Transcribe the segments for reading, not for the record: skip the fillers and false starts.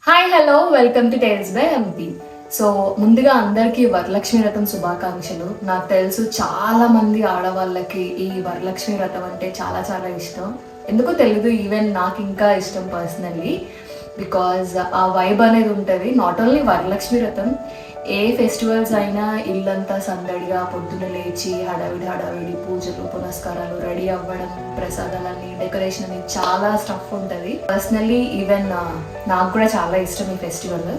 Hi hello welcome to tales by MP. So ముందుగా అందరికీ వరలక్ష్మి వ్రతం శుభాకాంక్షలు. నాకు తెలుసు చాలా మంది ఆడవాళ్ళకి ఈ వరలక్ష్మి వ్రతం అంటే చాలా చాలా ఇష్టం. ఎందుకో తెలీదు, ఈవెన్ నాకు ఇంకా ఇష్టం పర్సనల్లీ. బికాజ్ ఆ వైబ్ అనేది ఉంటుంది. నాట్ ఓన్లీ వరలక్ష్మి వ్రతం, ఏ ఫెస్టివల్స్ అయినా ఇల్లంతా సందడిగా పొద్దున్న లేచి హడావిడి పూజలు పునస్కారాలు, రెడీ అవ్వడం, ప్రసాదాలన్నీ, డెకరేషన్ అని చాలా స్టఫ్ ఉంటుంది. పర్సనల్లీ ఈవెన్ నాకు కూడా చాలా ఇష్టం ఈ ఫెస్టివల్.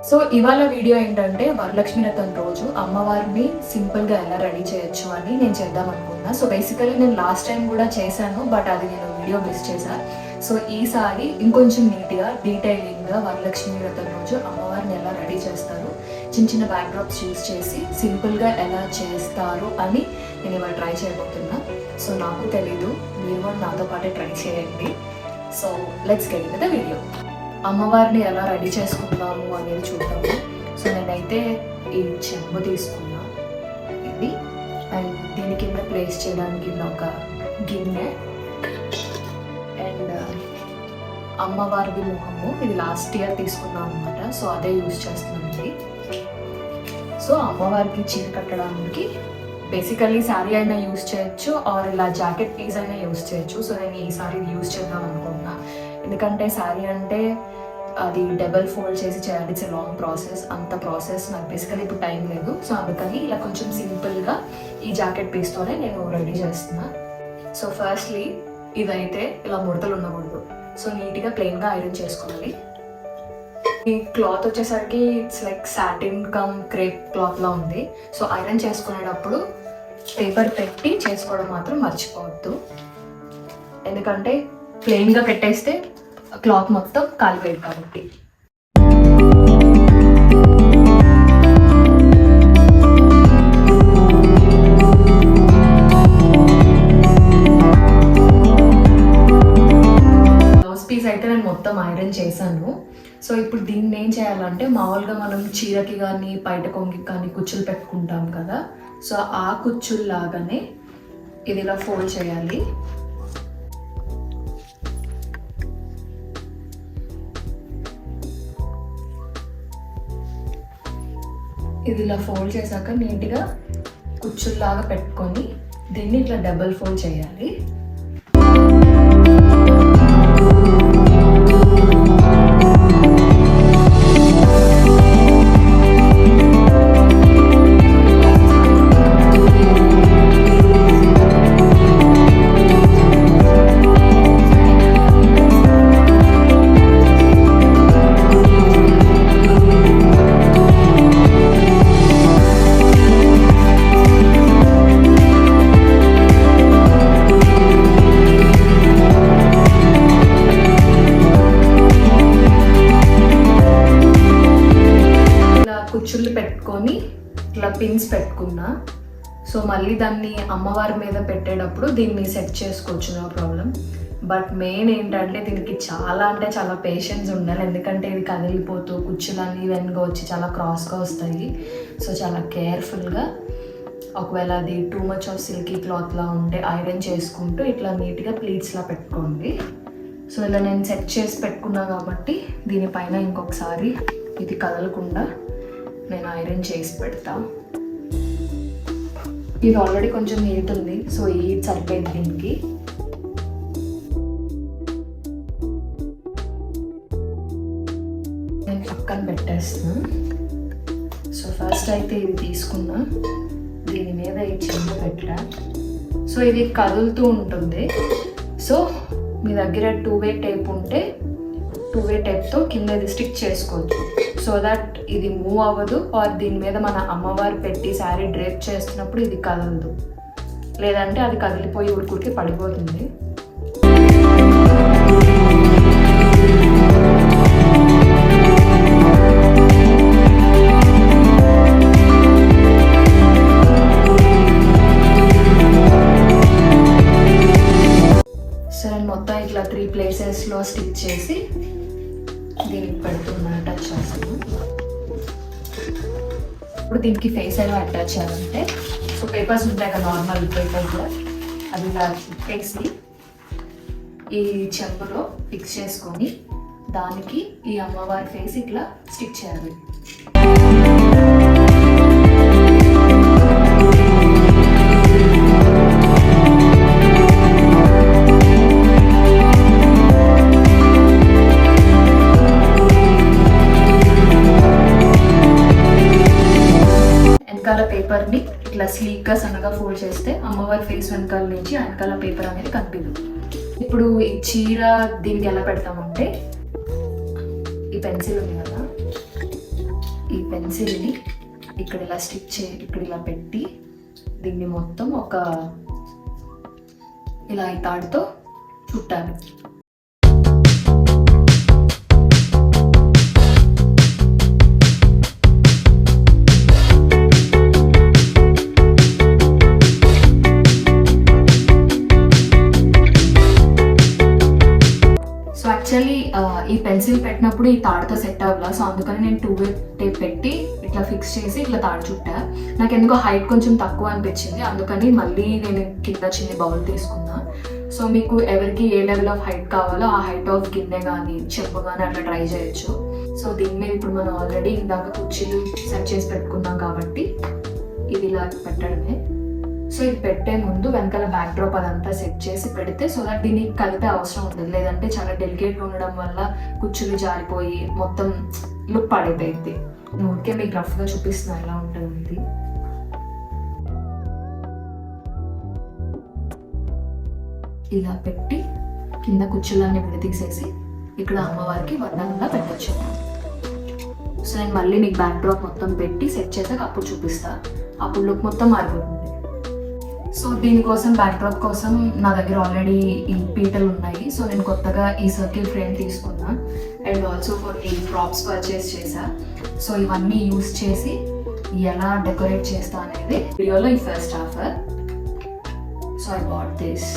సో ఇవాళ వీడియో ఏంటంటే వరలక్ష్మి వ్రతం రోజు అమ్మవారిని సింపుల్గా ఎలా రెడీ చేయొచ్చు అని నేను చేద్దాం అనుకున్నా. సో బేసికలీ నేను లాస్ట్ టైం కూడా చేశాను, బట్ అది నేను వీడియో మిస్ చేశాను. సో ఈసారి ఇంకొంచెం నీట్గా డీటెయిలింగ్గా వరలక్ష్మి వ్రతం రోజు అమ్మవారిని ఎలా రెడీ చేస్తారు, చిన్న చిన్న బ్యాక్డ్రాప్స్ యూస్ చేసి సింపుల్గా ఎలా చేస్తారు అని నేను ఇవాళ ట్రై చేయబోతున్నా. సో నాకు తెలీదు, మీరు కూడా నాతో పాటే ట్రై చేయండి. So let's get in the video. అమ్మవారిని ఎలా రెడీ చేసుకుందాము అనేది చూద్దాము. సో నేనైతే ఈ చెంబు తీసుకున్నా ఇది, అండ్ దీని కింద ప్లేస్ చేయడానికి ఒక గిన్నె, అండ్ అమ్మవారిది మొహము, ఇది లాస్ట్ ఇయర్ తీసుకున్నాం అనమాట. సో అదే యూజ్ చేస్తున్నాం ఇది. సో అమ్మవారికి చీర కట్టడానికి బేసికల్లీ శారీ అయినా యూజ్ చేయొచ్చు, ఆర్ ఇలా జాకెట్ పీస్ అయినా యూజ్ చేయొచ్చు. సో నేను ఈ సారీ యూజ్ చేద్దాం అనుకుంటున్నా, ఎందుకంటే శారీ అంటే అది డబల్ ఫోల్డ్ చేసి చేయాలి, ఇట్స్ ఎ లాంగ్ ప్రాసెస్. అంత ప్రాసెస్ నాకు బేసికలీ ఇప్పుడు టైం లేదు. సో అందుకని ఇలా కొంచెం సింపుల్గా ఈ జాకెట్ పీస్తోనే నేను రెడీ చేస్తున్నా. సో ఫస్ట్లీ ఇదైతే ఇలా ముడతలు ఉండకూడదు. సో నీట్గా ప్లెయిన్గా ఐరన్ చేసుకోవాలి. ఈ క్లాత్ వచ్చేసరికి it's like satin cum crepe క్లాత్లా ఉంది. సో ఐరన్ చేసుకునేటప్పుడు పేపర్ పెట్టి చేసుకోవడం మాత్రం మర్చిపోవద్దు, ఎందుకంటే ప్లెయిన్గా పెట్టేస్తే క్లాత్ మొత్తం కాలిపోయేది కాబట్టి. బ్లౌజ్ పీస్ అయితే నేను మొత్తం ఐరన్ చేశాను. సో ఇప్పుడు దీన్ని ఏం చేయాలంటే, మామూలుగా మనం చీరకి కానీ బయట కొంగికి కానీ కుచ్చులు పెట్టుకుంటాం కదా, సో ఆ కుచ్చుల్లాగానే ఇది ఇలా ఫోల్డ్ చేయాలి. ఇది ఇలా ఫోల్డ్ చేశాక నీట్గా కుచ్చుల్లాగా పెట్టుకొని దీన్ని ఇట్లా డబుల్ ఫోల్డ్ చేయాలి. కుచ్చుళ్ళు పెట్టుకొని ఇట్లా పిన్స్ పెట్టుకున్నా. సో మళ్ళీ దాన్ని అమ్మవారి మీద పెట్టేటప్పుడు దీన్ని సెట్ చేసుకోవచ్చు, నో ప్రాబ్లం. బట్ మెయిన్ ఏంటంటే దీనికి చాలా అంటే చాలా పేషెన్స్ ఉండాలి, ఎందుకంటే ఇది కదిలిపోతూ కుచ్చులన్నీ వెనుక వచ్చి చాలా క్రాస్గా వస్తాయి. సో చాలా కేర్ఫుల్గా, ఒకవేళ అది టూ మచ్ ఆఫ్ సిల్కీ క్లాత్లా ఉంటే ఐరన్ చేసుకుంటూ ఇట్లా నీట్గా ప్లీట్స్లా పెట్టుకోండి. సో ఇలా నేను సెట్ చేసి పెట్టుకున్నా కాబట్టి దీనిపైన ఇంకొకసారి ఇది కదలకుండా నేను ఐరన్ చేసి పెడతా. ఇది ఆల్రెడీ కొంచెం హీట్ ఉంది, సో ఈ సరిపోయింది దీనికి. నేను పక్కన పెట్టేస్తాను. సో ఫస్ట్ అయితే ఇది తీసుకున్నా, దీని మీద ఈ చెంబు పెట్టా. సో ఇది కదులుతూ ఉంటుంది. సో మీ దగ్గర 2-way టేప్ ఉంటే 2-way టేప్తో కింద ఇది స్టిక్ చేసుకోవచ్చు, సో దట్ ఇది మూవ్ అవ్వదు, ఆర్ దీని మీద మన అమ్మవారు పెట్టి శారీ డ్రేప్ చేస్తున్నప్పుడు ఇది కదలదు, లేదంటే అది కదిలిపోయి ఉడికి పడిపోతుంది. సో నేను మొత్తం ఇట్లా 3 ప్లేసెస్లో స్టిక్ చేసి దీనికి పెడుతున్నాను, టచ్ చేస్తాను. ఇప్పుడు దీనికి ఫేస్ ఎలా అటాచ్ చేయాలంటే, సో పేపర్స్ ఉంటాయి కదా, నార్మల్ పేపర్ కూడా, అది ఇలా పెట్టేసి ఈ చెంబులో ఫిక్స్ చేసుకొని దానికి ఈ అమ్మవారి ఫేస్ ఇట్లా స్టిక్ చేయాలి. వెనకాల పేపర్ని ఇట్లా స్లీక్గా సన్నగా ఫోల్డ్ చేస్తే అమ్మవారి ఫేస్ వెనకాల నుంచి వెనకాల పేపర్ అనేది కనిపించదు. ఇప్పుడు ఈ చీర దీనికి ఎలా పెడతామంటే ఈ పెన్సిల్ ఉంది కదా, ఈ పెన్సిల్ని ఇక్కడ ఇలా స్టిక్ ఇక్కడ ఇలా పెట్టి దీన్ని మొత్తం ఇలా ఈ తాడుతో చుట్టాలి. యాక్చువల్లీ ఈ పెన్సిల్ పెట్టినప్పుడు ఈ తాడుతో సెట్ అవ్వాల, సో అందుకని నేను 2-way టేప్ పెట్టి ఇట్లా ఫిక్స్ చేసి ఇట్లా తాడు చుట్టా. నాకు ఎందుకో హైట్ కొంచెం తక్కువ అనిపించింది, అందుకని మళ్ళీ నేను కింద చిన్న బౌల్ తీసుకున్నా. సో మీకు ఎవరికి ఏ లెవెల్ ఆఫ్ హైట్ కావాలో ఆ హైట్ ఆఫ్ గిన్నె కానీ చెప్పు కానీ అట్లా ట్రై చేయొచ్చు. సో దీని మీద ఇప్పుడు మనం ఆల్రెడీ ఇందాక కుర్చీలు సెట్ చేసి పెట్టుకున్నాం కాబట్టి ఇది ఇలా పెట్టడమే. సో ఇది పెట్టే ముందు వెనకాల బ్యాక్ డ్రాప్ అదంతా సెట్ చేసి పెడితే సో దట్ దీన్ని కలిపే అవసరం ఉంటుంది. లేదంటే చాలా డెలికేట్గా ఉండడం వల్ల కుచ్చులు జారిపోయి మొత్తం లుక్ పడిపోయింది. ఊరికే మీకు రఫ్గా చూపిస్తున్నా ఎలా ఉంటుంది. ఇలా పెట్టి కింద కుచ్చులన్నీ విడదీసేసి ఇక్కడ అమ్మవారికి వర్ణంగా పెట్టచ్చు. సో నేను మళ్ళీ మీకు బ్యాక్ డ్రాప్ మొత్తం పెట్టి సెట్ చేసాక అప్పుడు చూపిస్తా, అప్పుడు లుక్ మొత్తం మారిపోతుంది. సో దీనికోసం బ్యాక్ డ్రాప్ కోసం నా దగ్గర ఆల్రెడీ ఈ పీటలు ఉన్నాయి. సో నేను కొత్తగా ఈ సర్కిల్ ఫ్రేమ్ తీసుకున్నా అండ్ ఆల్సో కొన్ని ప్రాప్స్ పర్చేస్ చేశా. సో ఇవన్నీ యూస్ చేసి ఎలా డెకరేట్ చేస్తా అనేది వీడియోలో ఈ first half. So I bought this,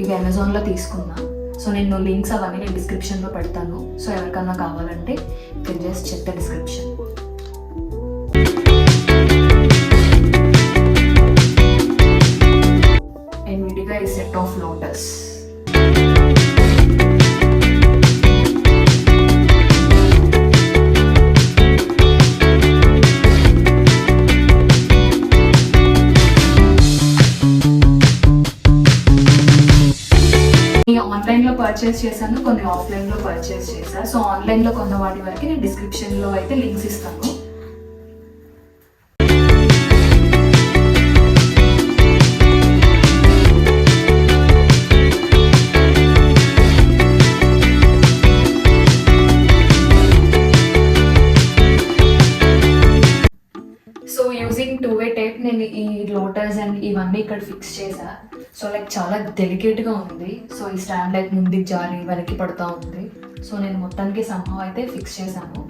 ఇవి అమెజాన్లో తీసుకున్నా. సో నేను లింక్స్ అవన్నీ నేను డిస్క్రిప్షన్లో పెడతాను. సో ఎవరికన్నా కావాలంటే can just check the description. And విడిగా ఈ సెట్ ఆఫ్ లోటస్. ఆన్లైన్లో పర్చేస్ చేశాను, కొన్ని ఆఫ్లైన్లో పర్చేస్ చేశాను. సో ఆన్లైన్లో కొన్న వాటి వరకు నేను డిస్క్రిప్షన్లో అయితే లింక్స్ ఇస్తాను. సో యూజింగ్ 2-way టేప్ నేను ఈ లోటస్ అండ్ ఇవన్నీ ఇక్కడ ఫిక్స్ చేశా. సో చాలా డెలికేట్గా ఉంది. సో ఈ స్టాండ్ ముందుకు జారి వెనక్కి పడుతూ ఉంది. సో నేను మొత్తానికి సంభవం అయితే ఫిక్స్ చేశాను.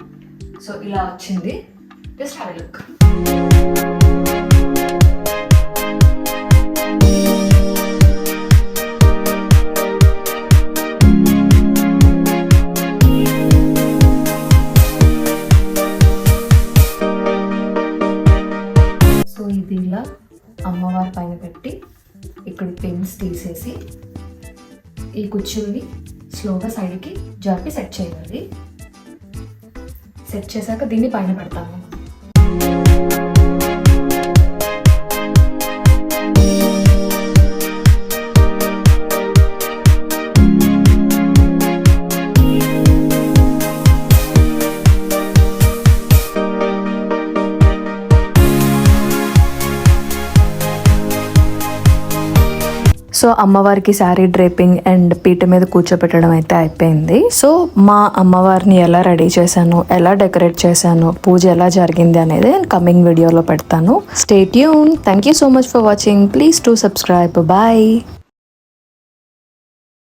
సో ఇలా వచ్చింది. Just have a look. So ఇది ఇలా అమ్మవారి పైన పెట్టి ఇక్కడ పెన్స్ తీసేసి ఈ కుచ్చుల్ని స్లోగా సైడ్కి జరిపి సెట్ చేయాలి. సెట్ చేశాక దీన్ని పైన పెడతాము. సో అమ్మవారికి శారీ డ్రేపింగ్ అండ్ పీట మీద కూర్చోపెట్టడం అయితే అయిపోయింది. సో మా అమ్మవారిని ఎలా రెడీ చేశాను, ఎలా డెకరేట్ చేశాను, పూజ ఎలా జరిగింది అనేది నేను కమింగ్ వీడియోలో పెడతాను. Stay tune. Thank you so much for watching. Please to subscribe. Bye.